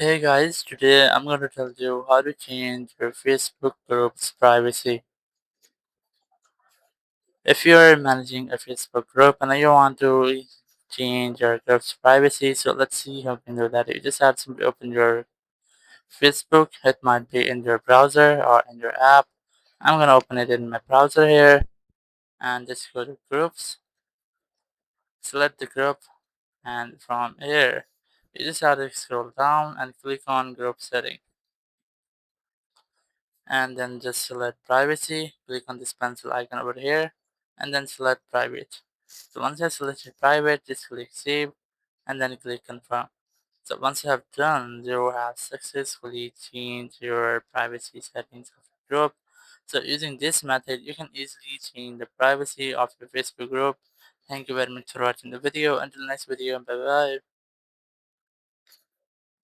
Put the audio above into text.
Hey guys, today I'm going to tell you how to change your Facebook group's privacy. If you're managing a Facebook group and you want to change your group's privacy, so let's see how you can do that. You just have to open your Facebook. It might be in your browser or in your app. I'm going to open it in my browser here and just go to groups, select the group, and from here, you just have to scroll down and click on group setting. And then just select privacy, click on this pencil icon over here, and then select private. So once you have selected private, just click save and then click confirm. So once you have done, you have successfully changed your privacy settings of your group. So using this method, you can easily change the privacy of your Facebook group. Thank you very much for watching the video. Until next video, bye bye.